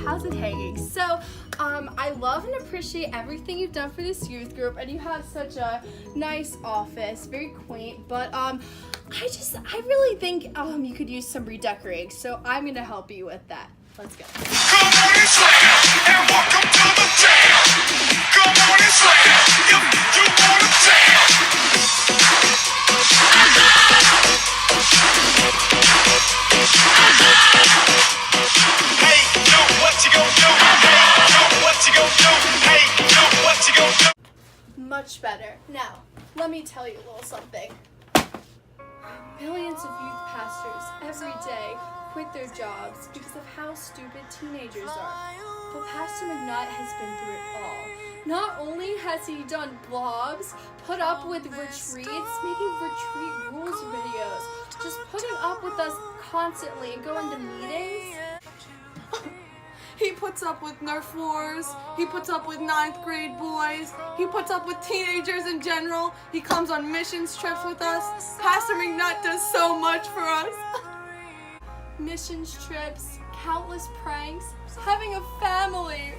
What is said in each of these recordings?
how's it hanging? So, I love and appreciate everything you've done for this youth group, and you have such a nice office, very quaint, but, I really think, you could use some redecorating, so I'm gonna help you with that. Let's go. Come on and slam, and welcome to the jam. Come on and slam, if you wanna jam. Hey, yo, what you gon' do? Hey, yo, what you gon' do? Hey, yo, what you gon' do? Much better. Now, let me tell you a little something. Millions of youth pastors every day quit their jobs because of how stupid teenagers are. But Pastor McNutt has been through it all. Not only has he done blogs, put up with retreats, making retreat rules videos, just putting up with us constantly and going to meetings. He puts up with Nerf wars, he puts up with 9th grade boys, he puts up with teenagers in general, he comes on missions trips with us. Pastor McNutt does so much for us. Missions trips, countless pranks, having a family.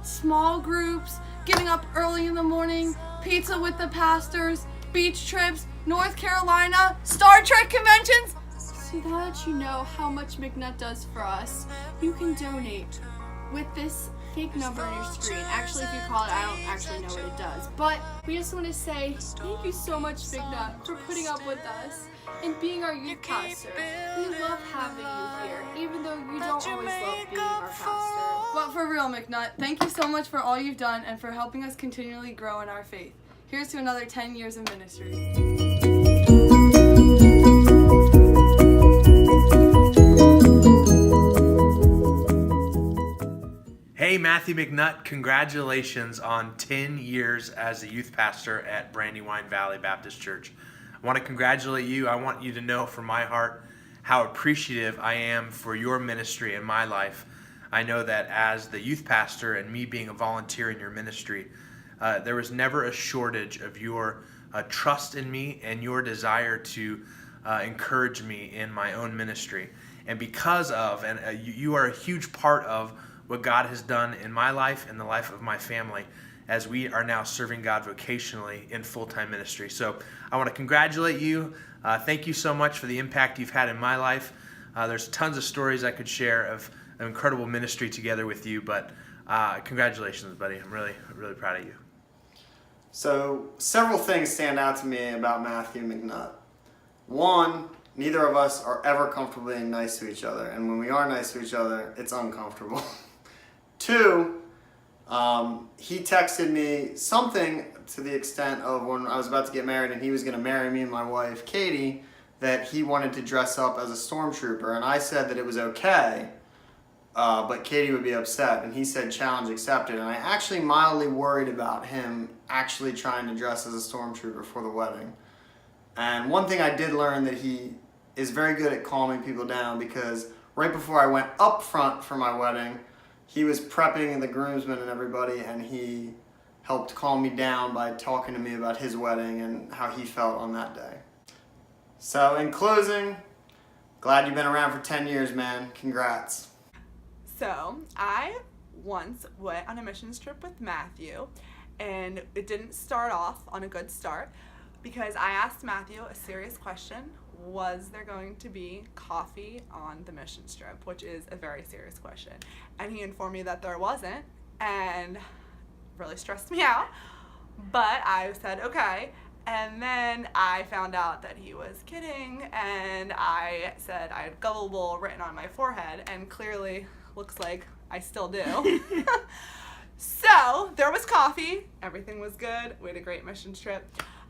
Small groups, getting up early in the morning, pizza with the pastors, beach trips, North Carolina, Star Trek conventions. So now that you know how much McNutt does for us, you can donate with this fake number on your screen. Actually, if you call it, I don't actually know what it does. But we just want to say thank you so much, McNutt, for putting up with us and being our youth pastor. We love having you here, even though you don't always love being our pastor. But for real, McNutt, thank you so much for all you've done and for helping us continually grow in our faith. Here's to another 10 years of ministry. Hey, Matthew McNutt, congratulations on 10 years as the youth pastor at Brandywine Valley Baptist Church. I want to congratulate you. I want you to know from my heart how appreciative I am for your ministry in my life. I know that as the youth pastor and me being a volunteer in your ministry, there was never a shortage of your trust in me and your desire to encourage me in my own ministry. And because of, and you are a huge part of what God has done in my life and the life of my family as we are now serving God vocationally in full-time ministry. So I want to congratulate you. Thank you so much for the impact you've had in my life. There's tons of stories I could share of an incredible ministry together with you, but congratulations, buddy. I'm really, really proud of you. So several things stand out to me about Matthew McNutt. One, neither of us are ever comfortable being nice to each other, and when we are nice to each other, it's uncomfortable. Two, he texted me something to the extent of when I was about to get married and he was going to marry me and my wife, Katie, that he wanted to dress up as a stormtrooper. And I said that it was okay, but Katie would be upset. And he said, challenge accepted. And I actually mildly worried about him actually trying to dress as a stormtrooper for the wedding. And one thing I did learn that he is very good at calming people down, because right before I went up front for my wedding, he was prepping the groomsmen and everybody, and he helped calm me down by talking to me about his wedding and how he felt on that day. So in closing, glad you've been around for 10 years, man. Congrats. So I once went on a missions trip with Matthew, and it didn't start off on a good start because I asked Matthew a serious question. Was there going to be coffee on the missions trip, which is a very serious question. And he informed me that there wasn't, and really stressed me out. But I said, okay. And then I found out that he was kidding, and I said I had gullible written on my forehead, and clearly looks like I still do. So there was coffee, everything was good, we had a great missions trip.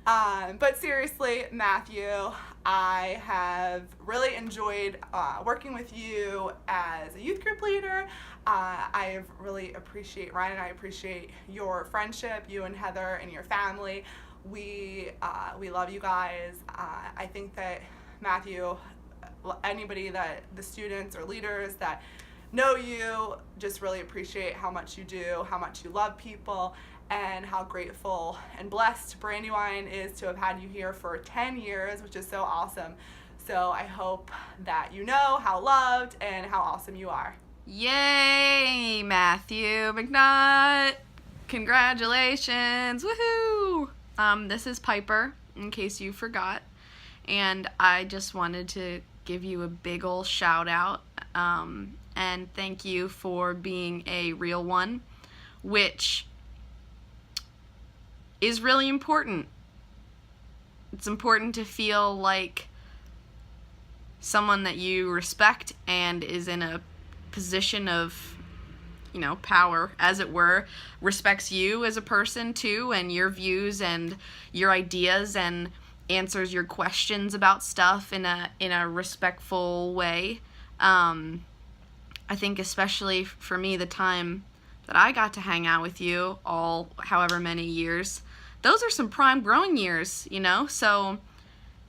But seriously, Matthew, I have really enjoyed working with you as a youth group leader. I really appreciate, Ryan and I appreciate your friendship, you and Heather and your family. We love you guys. I think that Matthew, anybody that the students or leaders that know you just really appreciate how much you do, how much you love people, and how grateful and blessed Brandywine is to have had you here for 10 years, which is so awesome. So I hope that you know how loved and how awesome you are. Yay, Matthew McNutt! Congratulations! Woohoo! This is Piper, in case you forgot. And I just wanted to give you a big ol' shout out. And thank you for being a real one, which is really important. It's important to feel like someone that you respect and is in a position of, power, as it were, respects you as a person too, and your views and your ideas, and answers your questions about stuff in a respectful way. I think especially for me, the time that I got to hang out with you, all however many years, those are some prime growing years, so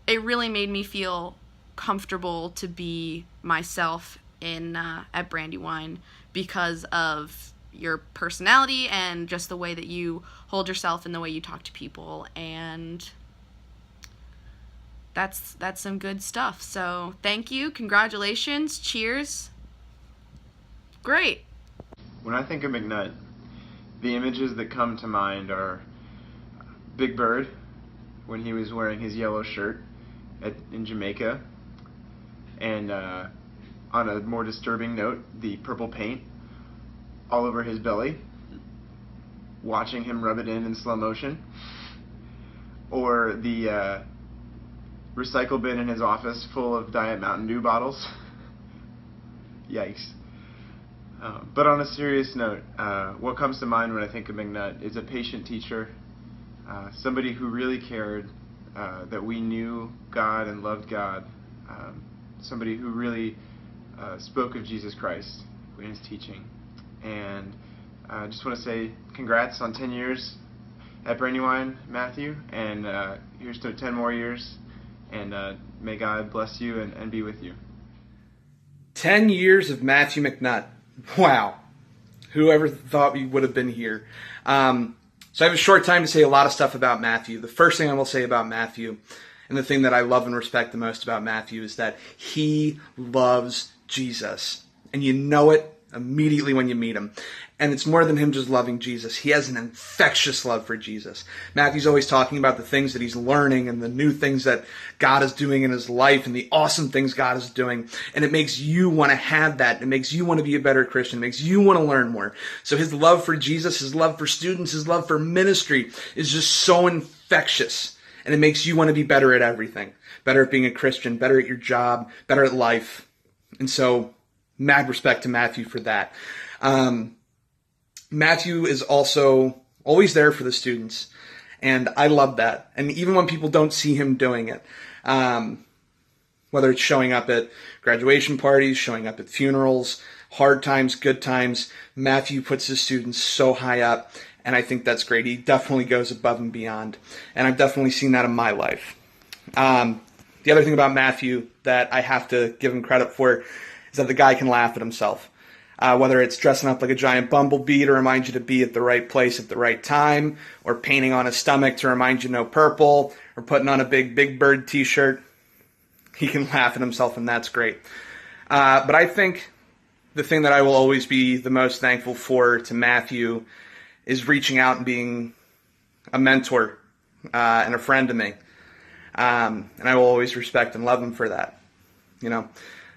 it really made me feel comfortable to be myself at Brandywine because of your personality and just the way that you hold yourself and the way you talk to people, and that's some good stuff. So thank you, congratulations, cheers. Great. When I think of McNutt, the images that come to mind are Big Bird when he was wearing his yellow shirt in Jamaica, and on a more disturbing note, the purple paint all over his belly, watching him rub it in slow motion, or the recycle bin in his office full of Diet Mountain Dew bottles. Yikes. But on a serious note, what comes to mind when I think of McNutt is a patient teacher, somebody who really cared that we knew God and loved God, somebody who really spoke of Jesus Christ in his teaching. And I just want to say congrats on 10 years at Brandywine, Matthew, and here's to 10 more years, and may God bless you and be with you. 10 years of Matthew McNutt. Wow. Whoever thought we would have been here. So I have a short time to say a lot of stuff about Matthew. The first thing I will say about Matthew, and the thing that I love and respect the most about Matthew, is that he loves Jesus. And you know it immediately when you meet him. And it's more than him just loving Jesus. He has an infectious love for Jesus. Matthew's always talking about the things that he's learning and the new things that God is doing in his life and the awesome things God is doing. And it makes you want to have that. It makes you want to be a better Christian. It makes you want to learn more. So his love for Jesus, his love for students, his love for ministry is just so infectious. And it makes you want to be better at everything. Better at being a Christian, better at your job, better at life. And so, mad respect to Matthew for that. Matthew is also always there for the students, and I love that. And even when people don't see him doing it, whether it's showing up at graduation parties, showing up at funerals, hard times, good times, Matthew puts his students so high up, and I think that's great. He definitely goes above and beyond, and I've definitely seen that in my life. The other thing about Matthew that I have to give him credit for is that the guy can laugh at himself. Whether it's dressing up like a giant bumblebee to remind you to be at the right place at the right time, or painting on his stomach to remind you no purple, or putting on a Big Bird t-shirt, he can laugh at himself, and that's great. But I think the thing that I will always be the most thankful for to Matthew is reaching out and being a mentor and a friend to me. And I will always respect and love him for that.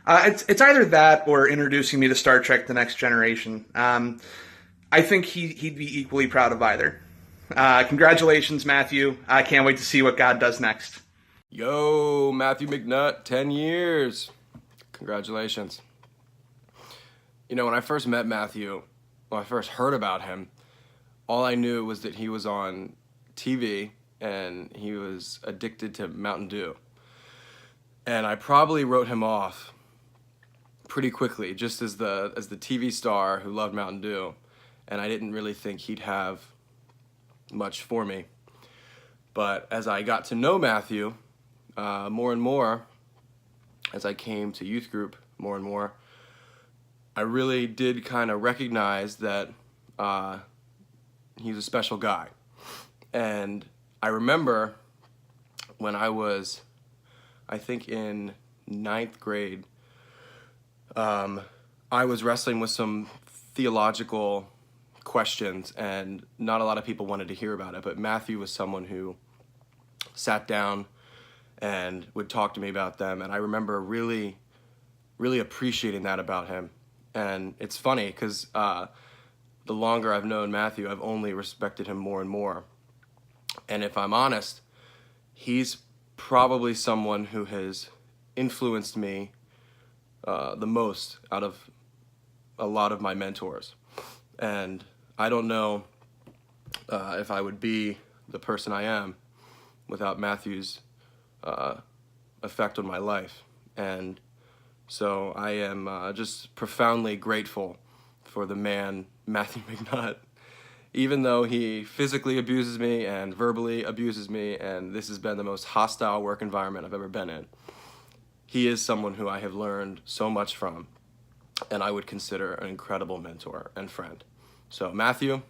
It's either that or introducing me to Star Trek: The Next Generation. I think he'd be equally proud of either. Congratulations, Matthew. I can't wait to see what God does next. Yo, Matthew McNutt, 10 years. Congratulations. When I first met Matthew, when I first heard about him, all I knew was that he was on TV and he was addicted to Mountain Dew. And I probably wrote him off pretty quickly, just as the TV star who loved Mountain Dew, and I didn't really think he'd have much for me. But as I got to know Matthew more and more, as I came to youth group more and more, I really did kind of recognize that he's a special guy. And I remember when I was, I think in ninth grade, I was wrestling with some theological questions, and not a lot of people wanted to hear about it, but Matthew was someone who sat down and would talk to me about them, and I remember really appreciating that about him. And it's funny because the longer I've known Matthew, I've only respected him more and more. And if I'm honest, he's probably someone who has influenced me the most out of a lot of my mentors. And I don't know if I would be the person I am without Matthew's effect on my life. And so I am just profoundly grateful for the man, Matthew McNutt. Even though he physically abuses me and verbally abuses me, and this has been the most hostile work environment I've ever been in, he is someone who I have learned so much from, and I would consider an incredible mentor and friend. So Matthew,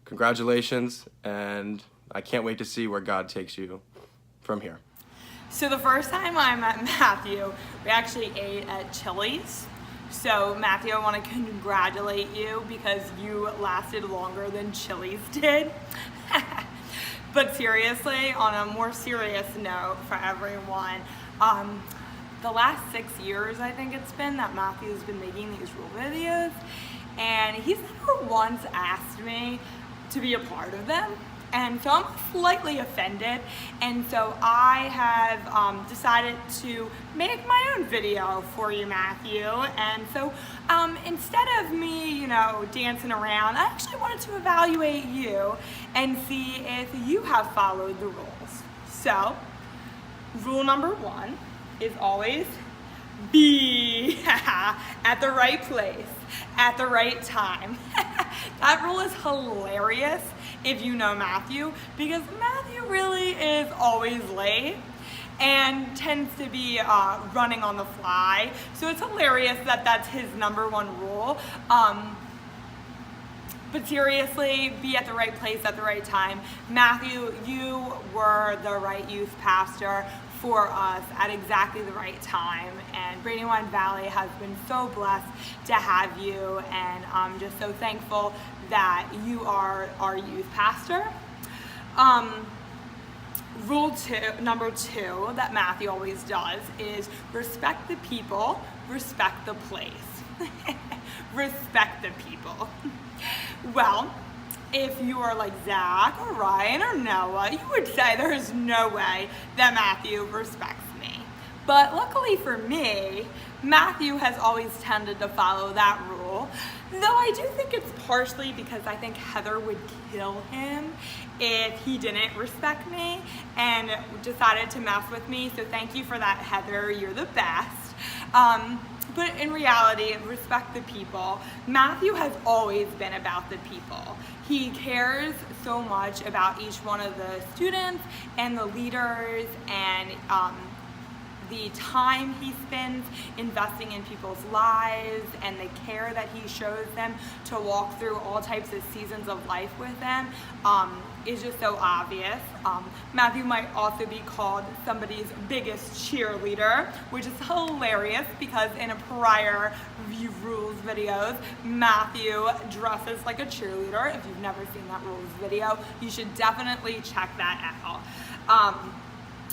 congratulations, and I can't wait to see where God takes you from here. So the first time I met Matthew, we actually ate at Chili's. So Matthew, I want to congratulate you because you lasted longer than Chili's did. But seriously, on a more serious note for everyone, the last 6 years, I think it's been, that Matthew's been making these rule videos, and he's never once asked me to be a part of them. And so I'm slightly offended, and so I have decided to make my own video for you, Matthew. And so instead of me, dancing around, I actually wanted to evaluate you and see if you have followed the rules. So, rule number 1 is always be at the right place at the right time. That rule is hilarious if you know Matthew, because Matthew really is always late and tends to be running on the fly. So it's hilarious that that's his #1 rule. But seriously, be at the right place at the right time. Matthew, you were the right youth pastor for us at exactly the right time, and Brandywine Valley has been so blessed to have you, and I'm just so thankful that you are our youth pastor. Rule number 2 that Matthew always does is respect the people, respect the place. Respect the people. Well, if you are like Zach or Ryan or Noah, you would say there's no way that Matthew respects me. But luckily for me, Matthew has always tended to follow that rule, though I do think it's partially because I think Heather would kill him if he didn't respect me and decided to mess with me. So thank you for that, Heather. You're the best. But in reality, respect the people. Matthew has always been about the people. He cares so much about each one of the students and the leaders, and the time he spends investing in people's lives and the care that he shows them to walk through all types of seasons of life with them is just so obvious. Matthew might also be called somebody's biggest cheerleader, which is hilarious because in a prior rules videos, Matthew dresses like a cheerleader. If you've never seen that rules video, you should definitely check that out.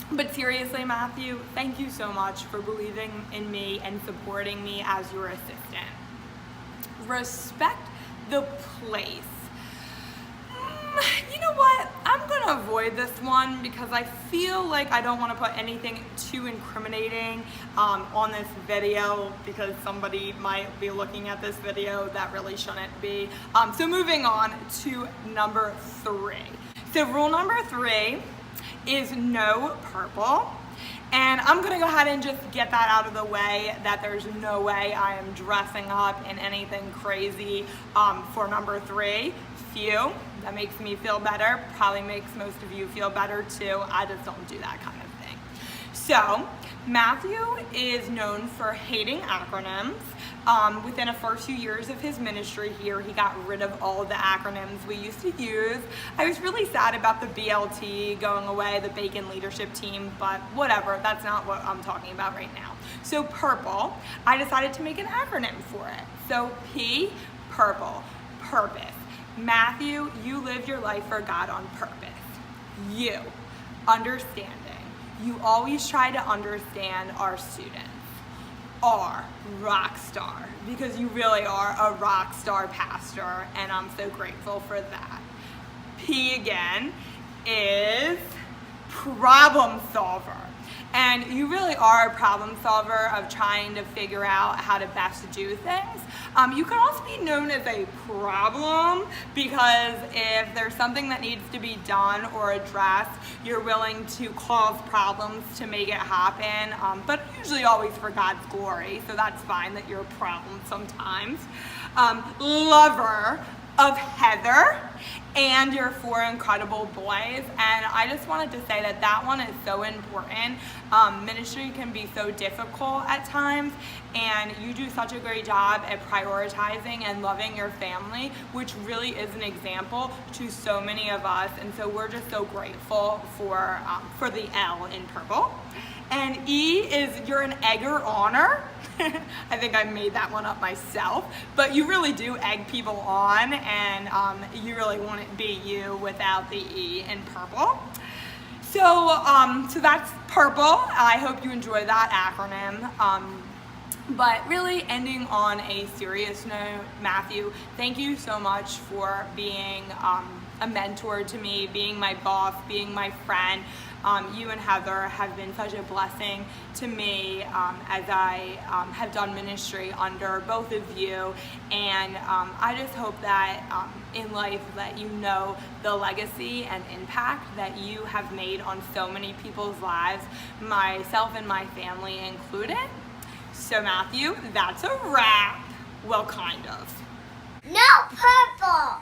But seriously, Matthew, thank you so much for believing in me and supporting me as your assistant. Respect the place. You know what? I'm gonna avoid this one because I feel like I don't want to put anything too incriminating on this video, because somebody might be looking at this video that really shouldn't be. So moving on to number 3. So rule number 3 is no purple, and I'm gonna go ahead and just get that out of the way, that there's no way I am dressing up in anything crazy for number 3. Phew, that makes me feel better, probably makes most of you feel better too. I just don't do that kind of thing. So Matthew is known for hating acronyms. Within the first few years of his ministry here, he got rid of all of the acronyms we used to use. I was really sad about the BLT going away, the Bacon Leadership Team, but whatever, that's not what I'm talking about right now. So purple, I decided to make an acronym for it. So P, purple, purpose. Matthew, you live your life for God on purpose. U, understanding. You always try to understand our students. R, rock star, because you really are a rock star pastor, and I'm so grateful for that. P again is problem solver. And you really are a problem solver of trying to figure out how to best do things. You can also be known as a problem because if there's something that needs to be done or addressed, you're willing to cause problems to make it happen, but usually always for God's glory, so that's fine that you're a problem sometimes. Lover of Heather and your 4 incredible boys, and I just wanted to say that that one is so important. Ministry can be so difficult at times, and you do such a great job at prioritizing and loving your family, which really is an example to so many of us, and so we're just so grateful for the L in purple. And E is you're an egger honor. I think I made that one up myself, but you really do egg people on, and you really wouldn't be you without the E in purple. So, so that's purple. I hope you enjoy that acronym. But really ending on a serious note, Matthew, thank you so much for being a mentor to me, being my boss, being my friend. You and Heather have been such a blessing to me as I have done ministry under both of you, and I just hope that in life that you know the legacy and impact that you have made on so many people's lives, myself and my family included. So Matthew, that's a wrap. Well, kind of. No purple!